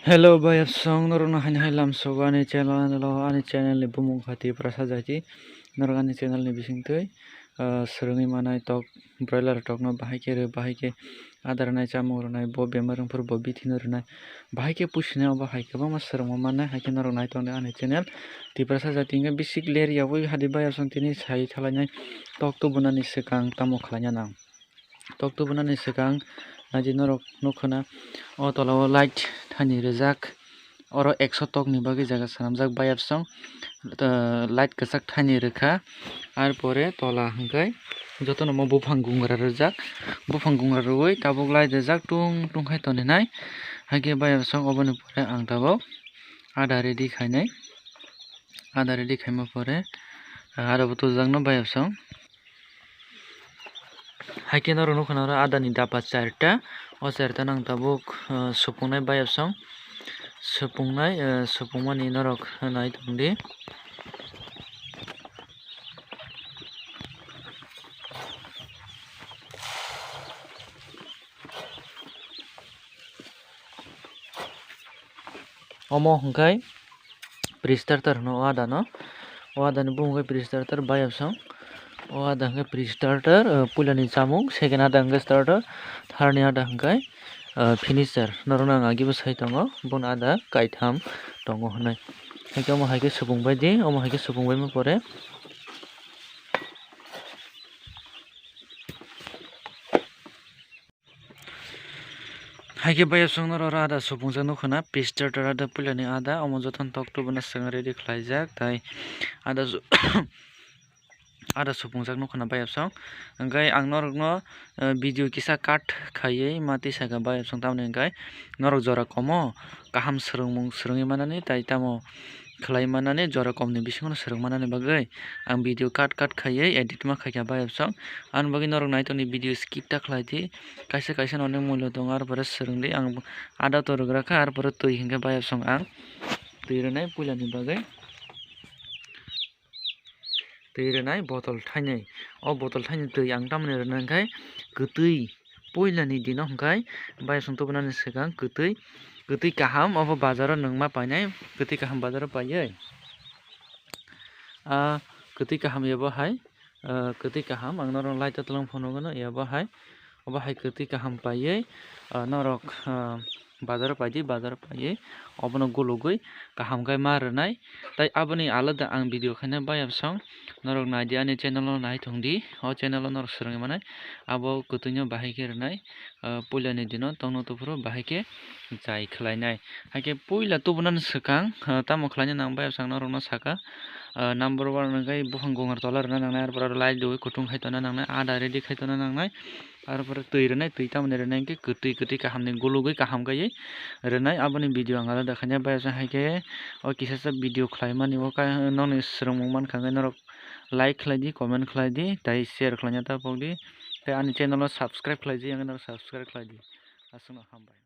Hello bayap song norona hani lam sogani channel ni bumung khati prasajaji norgani channel ni bisingtui srungi manai tok broiler tok no bahai ke adar nai chamung ronai bo bemarung pur bo bithino ronai bahai ke pushne oba hai ke bama srungma manai hai ke norok nai tongne ani channel ti prasajati nge bisik ler yawi hadi bayap song tini sai thalai tok tu bunani sekang tamo khlanya nang tok tu bunani sekang naji norok nukhona o tola light thani rijak oro 100 tok ni bagi jaga sanamjak bayap song light kasak thani rekha ar pore tola hingkai jotono mo bufang gungra rijak bufang gungra roi tabuk light rijak tung tung khai toninai haike bayap song oboni pore ang tabok ada ready khaima pore ada butujak no bayap song haike norok nukhona adani daba 4ta o 4ta nang tabuk supungnai bayap song supungmani norok nai tongdi omo hingkai pre-starter no ada ni bumungkai pre-starter bayap song o ada hingkai pre-starter pulani chamung second ada hingkai starter third ni ada hingkai finisher norok nang agi bo sai tongo bon ada kaitham tongo hinai haike omo haike supungbai di omo haike supungbai ma pore haike bayap song norok ada supungjak nukhona pre-starter ada pulani ada omo jotono tok tu buna swng ready khlaijak tai ada ada supungjak nukhona bayap song hingkai ang norok no video kisa cut khaiui mati saka bayap song tamoni hingkai norok jora komo kaham swrungui manani tai tamo khlai manani jora kom ni bisingo swrungmanani bagui ang video cut khaiui edit ma khaikha bayap song ani bagui norok nai toni video skip ta khlai di kaisa no onek mulya tongo ar pore swrungdi ang ada to rugraka ar pore tui hingke bayap song ang tui ronai puilani bagui tui ronai bottle thainai o bottle thainai tui ang tamoni rona hingkai kwtui puilani dino hingkai bayap song tubunani swkang kwtui kaham obo bazar o nungma painai kwtui kaham bazar o paiui kwtui kaham ebo hai kwtui kaham ang norok light o tongphano nukgo ebo hai obo hai kwtui kaham paiui norok bazar o paiui obono gulugui kaham khai ma rwnai tai aboni alada ang video khaina bayap song norok naidi ani channel o naithokdi o channel o norok swrungui manai abo kwtui no bahai ke rwnai puilani dino tongno tuburo bahai ke jai khlainai haike puila tubunani swkang tamo khlainai nang bayap song norok no saka number 1 hingkai bufang gungar tola rwna nangnai ar pore light dui kutung khai tona nangnai ada ready khai tona nangnai ar pore tui rwnai tui tamoni rwnai hingke kwtui kaham ni gulugui kaham khaiui rwnai aboni video ang alada khaina bayap song haike o kisasa video khlaimani o nokni swrungmung mankha hingkai norok like khlaidi comment khlaidi tai share khlaina tapokdi tai ani channel o subscribe khlaidi ang subscribe khlaidi aswk no hambai।